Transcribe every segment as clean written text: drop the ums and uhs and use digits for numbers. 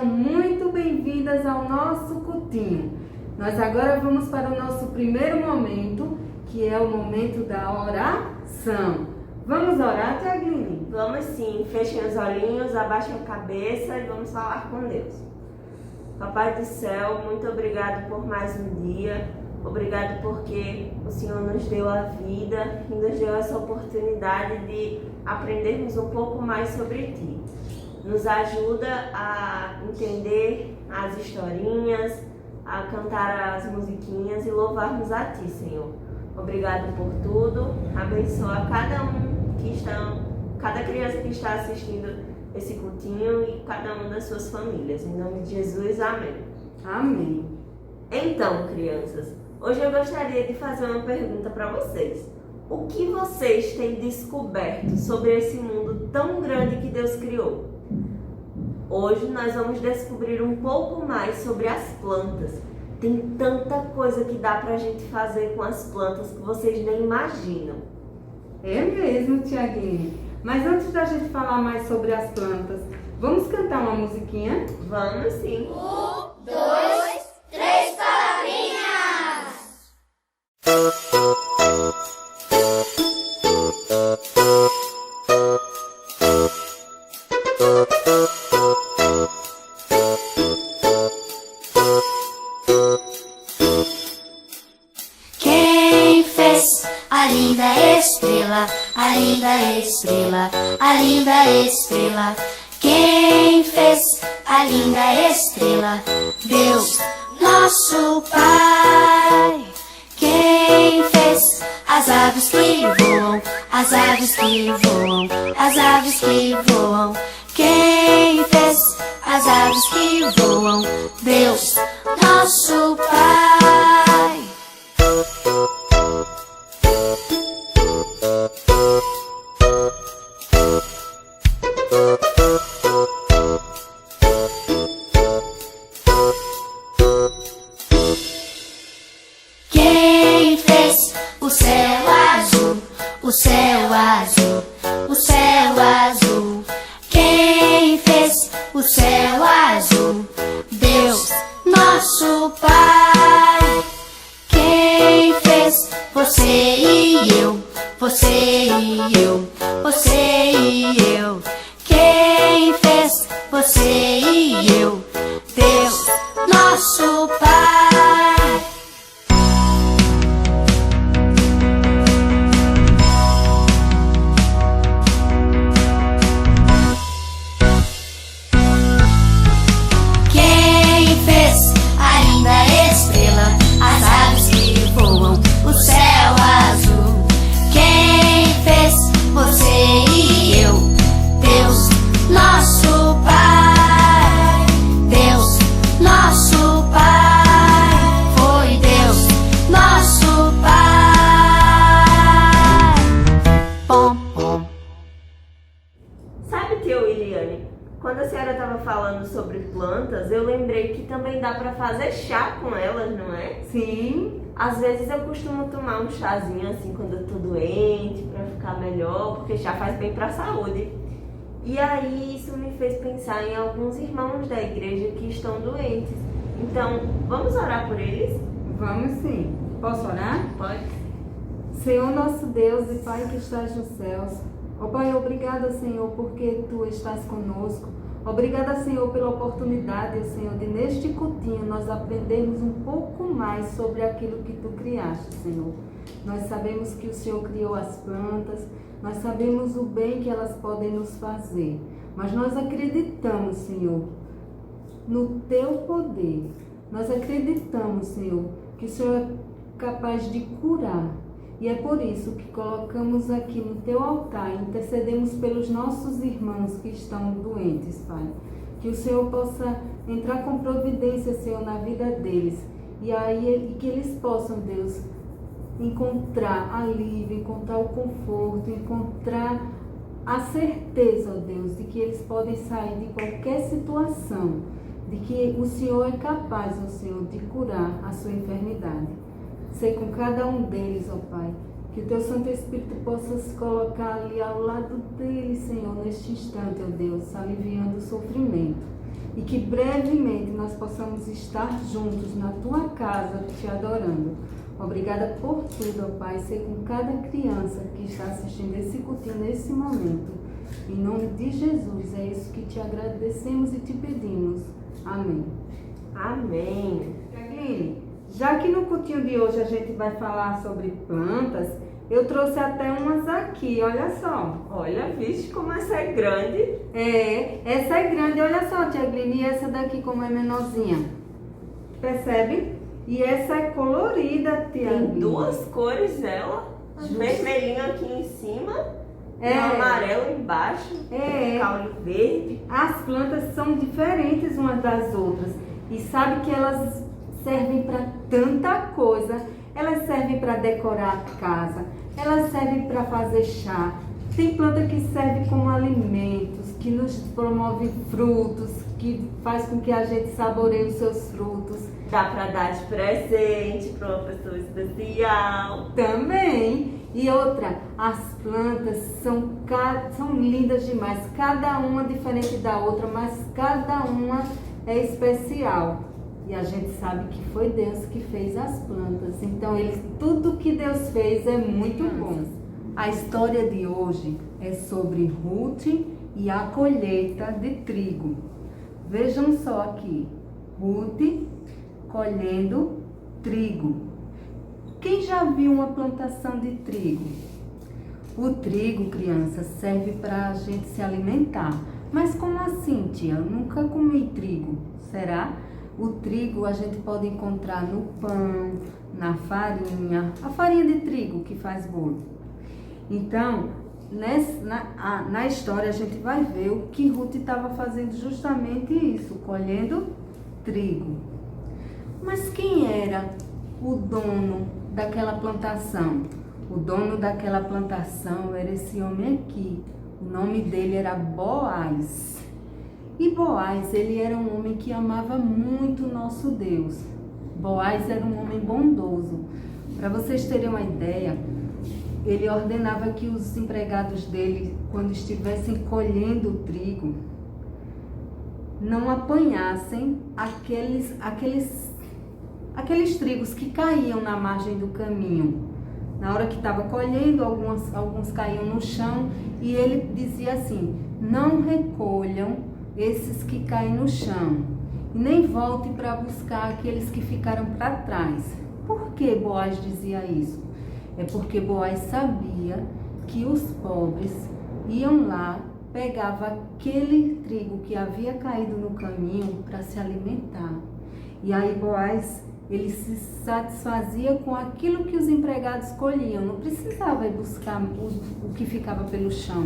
Sejam muito bem-vindas ao nosso cultinho. Nós agora vamos para o nosso primeiro momento, que é o momento da oração. Vamos orar, Tiaguinho? Vamos sim, fechem os olhinhos, abaixem a cabeça e vamos falar com Deus. Papai do céu, muito obrigado por mais um dia. Obrigado porque o Senhor nos deu a vida e nos deu essa oportunidade de aprendermos um pouco mais sobre Ti. Nos ajuda a entender as historinhas, a cantar as musiquinhas e louvarmos a Ti, Senhor. Obrigado por tudo. Abençoa cada criança que está assistindo esse cultinho e cada uma das suas famílias. Em nome de Jesus, amém. Amém. Então, crianças, hoje eu gostaria de fazer uma pergunta para vocês. O que vocês têm descoberto sobre esse mundo tão grande que Deus criou? Hoje nós vamos descobrir um pouco mais sobre as plantas. Tem tanta coisa que dá pra gente fazer com as plantas que vocês nem imaginam. É mesmo, Tiaguinho. Mas antes da gente falar mais sobre as plantas, vamos cantar uma musiquinha? Vamos sim. 1, 2, 3 palavrinhas! Quem fez a linda estrela, a linda estrela, a linda estrela? Quem fez a linda estrela? Deus, nosso Pai. Quem fez as aves que voam, as aves que voam, as aves que voam? Quem fez as aves que voam? Deus, nosso Pai. Quem fez o céu azul, o céu azul, o céu azul? Quem fez o céu azul? Deus, nosso Pai. Quem fez você e eu, você e eu, você e eu? Quem fez você e eu? Deus, nosso Pai. Quem fez a linda estrela, as aves que voam, o céu azul? Quem fez você e eu? Deus, nosso Pai. Deus, nosso Pai. Foi Deus, nosso Pai. Pom, pom. Sabe, tia Williane, quando a senhora estava falando sobre plantas, eu lembrei que também dá para fazer chá com elas, não é? Sim. Às vezes eu costumo tomar um chazinho assim quando eu tô doente, para ficar melhor, porque chá faz bem para a saúde. E aí isso me fez pensar em alguns irmãos da igreja que estão doentes. Então, vamos orar por eles? Vamos sim. Posso orar? Pode? Senhor nosso Deus e Pai que estás nos céus, ó Pai, obrigada, Senhor, porque Tu estás conosco. Obrigada, Senhor, pela oportunidade, Senhor, de neste cultinho nós aprendermos um pouco mais sobre aquilo que Tu criaste, Senhor. Nós sabemos que o Senhor criou as plantas, nós sabemos o bem que elas podem nos fazer, mas nós acreditamos, Senhor, no Teu poder. Nós acreditamos, Senhor, que o Senhor é capaz de curar. E é por isso que colocamos aqui no Teu altar, intercedemos pelos nossos irmãos que estão doentes, Pai. Que o Senhor possa entrar com providência, Senhor, na vida deles. E que eles possam, Deus, encontrar alívio, encontrar o conforto, encontrar a certeza, ó Deus, de que eles podem sair de qualquer situação, de que o Senhor é capaz, ó Senhor, de curar a sua enfermidade. Sei com cada um deles, ó Pai, que o Teu Santo Espírito possa se colocar ali ao lado deles, Senhor, neste instante, ó Deus, aliviando o sofrimento. e que brevemente nós possamos estar juntos na tua casa te adorando. Obrigada por tudo, ó Pai, ser com cada criança que está assistindo esse cultinho nesse momento. Em nome de Jesus, é isso que te agradecemos e te pedimos. Amém. Amém. Jacqueline, já que no cultinho de hoje a gente vai falar sobre plantas, eu trouxe até umas aqui, olha só. Olha, vixe, como essa é grande. Essa é grande, olha só, tia Gline, e essa daqui como é menorzinha. Percebe? E essa é colorida, tia Tem Gline. duas cores dela. Justo. Vermelhinho aqui em cima e É. um amarelo embaixo. Caule verde. As plantas são diferentes umas das outras. E sabe que elas servem para tanta coisa. Elas servem para decorar a casa. Elas servem para fazer chá. Tem planta que serve como alimentos, que nos promove frutos, que faz com que a gente saboreie os seus frutos. Dá pra dar de presente pra uma pessoa especial. Também. E outra, as plantas são lindas demais. Cada uma diferente da outra, mas cada uma é especial. E a gente sabe que foi Deus que fez as plantas. Então, tudo que Deus fez é muito bom. A história de hoje é sobre Ruth e a colheita de trigo. Vejam só aqui. Ruth colhendo trigo. Quem já viu uma plantação de trigo? O trigo, criança, serve para a gente se alimentar. Mas como assim, tia? Eu nunca comi trigo. Será? O trigo a gente pode encontrar no pão, na farinha, a farinha de trigo que faz bolo. Então, na história a gente vai ver o que Ruth estava fazendo justamente isso, colhendo trigo. Mas quem era o dono daquela plantação? O dono daquela plantação era esse homem aqui. O nome dele era Boaz. E Boaz, ele era um homem que amava muito o nosso Deus. Boaz era um homem bondoso. Para vocês terem uma ideia, ele ordenava que os empregados dele, quando estivessem colhendo o trigo, não apanhassem aqueles trigos que caíam na margem do caminho. Na hora que estava colhendo, alguns caíam no chão e ele dizia assim: não recolham esses que caem no chão e nem voltem para buscar aqueles que ficaram para trás. Por que Boaz dizia isso? É porque Boaz sabia que os pobres iam lá, pegavam aquele trigo que havia caído no caminho para se alimentar. E aí Boaz, ele se satisfazia com aquilo que os empregados colhiam, não precisava ir buscar o que ficava pelo chão,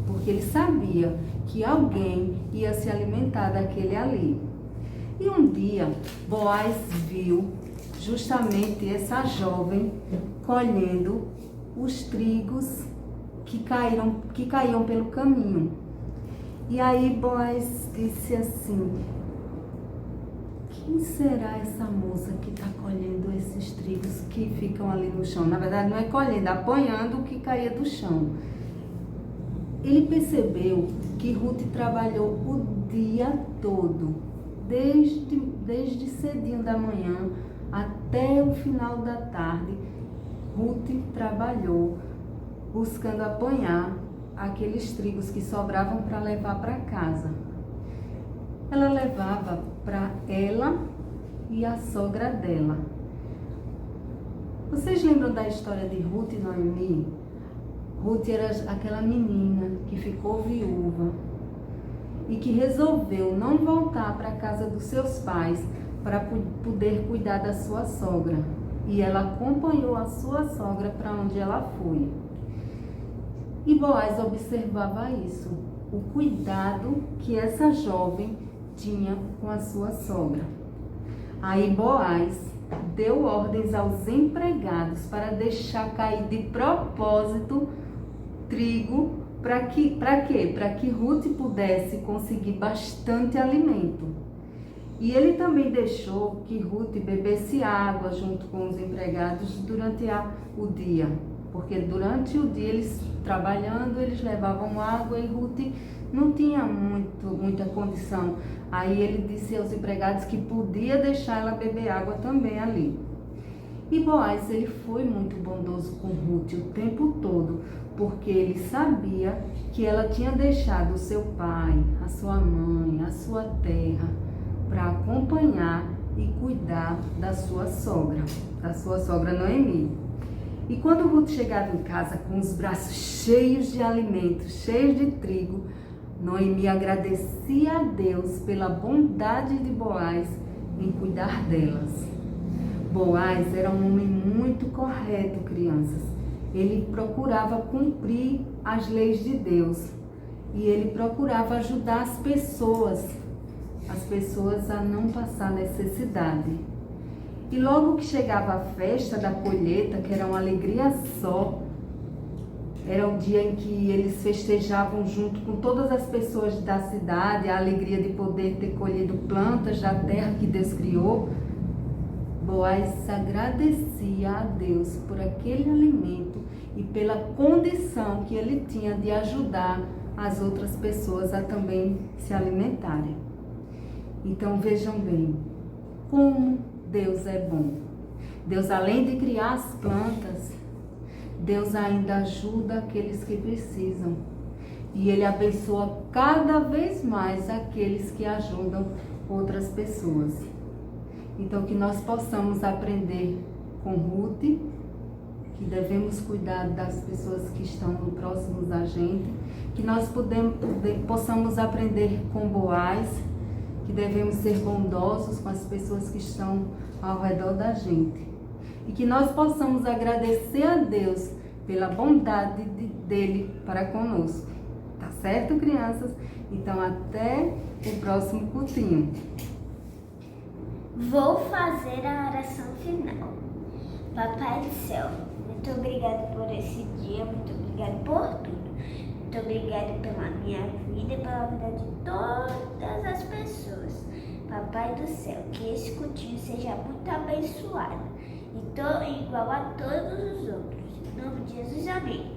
porque ele sabia que alguém ia se alimentar daquele ali. E um dia, Boaz viu justamente essa jovem colhendo os trigos que caíam pelo caminho. E aí Boaz disse assim: quem será essa moça que está colhendo esses trigos que ficam ali no chão? Na verdade, não é colhendo, é apanhando o que caía do chão. Ele percebeu que Ruth trabalhou o dia todo, desde cedinho da manhã até o final da tarde. Ruth trabalhou buscando apanhar aqueles trigos que sobravam para levar para casa. Ela levava para ela e a sogra dela. Vocês lembram da história de Ruth e Noemi? Ruth era aquela menina que ficou viúva e que resolveu não voltar para a casa dos seus pais para poder cuidar da sua sogra. E ela acompanhou a sua sogra para onde ela foi. E Boaz observava isso, o cuidado que essa jovem tinha com a sua sogra. Aí Boaz deu ordens aos empregados para deixar cair de propósito trigo. Para quê? Para que Ruth pudesse conseguir bastante alimento. E ele também deixou que Ruth bebesse água junto com os empregados durante o dia. Porque durante o dia, eles trabalhando, eles levavam água e Ruth não tinha muita condição. Aí ele disse aos empregados que podia deixar ela beber água também ali. E Boaz, ele foi muito bondoso com Ruth o tempo todo, porque ele sabia que ela tinha deixado o seu pai, a sua mãe, a sua terra, para acompanhar e cuidar da sua sogra Noemi. E quando Ruth chegava em casa com os braços cheios de alimento, cheios de trigo, Noemi agradecia a Deus pela bondade de Boaz em cuidar delas. Boaz era um homem muito correto, crianças. Ele procurava cumprir as leis de Deus e ele procurava ajudar as pessoas a não passar necessidade. E logo que chegava a festa da colheita, que era uma alegria só, era o dia em que eles festejavam junto com todas as pessoas da cidade, a alegria de poder ter colhido plantas da terra que Deus criou. Boaz agradecia a Deus por aquele alimento e pela condição que ele tinha de ajudar as outras pessoas a também se alimentarem. Então vejam bem, como Deus é bom. Deus, além de criar as plantas, Deus ainda ajuda aqueles que precisam. E Ele abençoa cada vez mais aqueles que ajudam outras pessoas. Então, que nós possamos aprender com Ruth, que devemos cuidar das pessoas que estão próximas da gente, que nós possamos aprender com Boaz, que devemos ser bondosos com as pessoas que estão ao redor da gente. E que nós possamos agradecer a Deus pela bondade dele para conosco. Tá certo, crianças? Então, até o próximo cultinho. Vou fazer a oração final. Papai do céu, muito obrigado por esse dia, muito obrigado por tudo. Muito obrigado pela minha vida e pela vida de todas as pessoas. Papai do céu, que esse cultinho seja muito abençoado e igual a todos os outros. Em nome de Jesus, amém.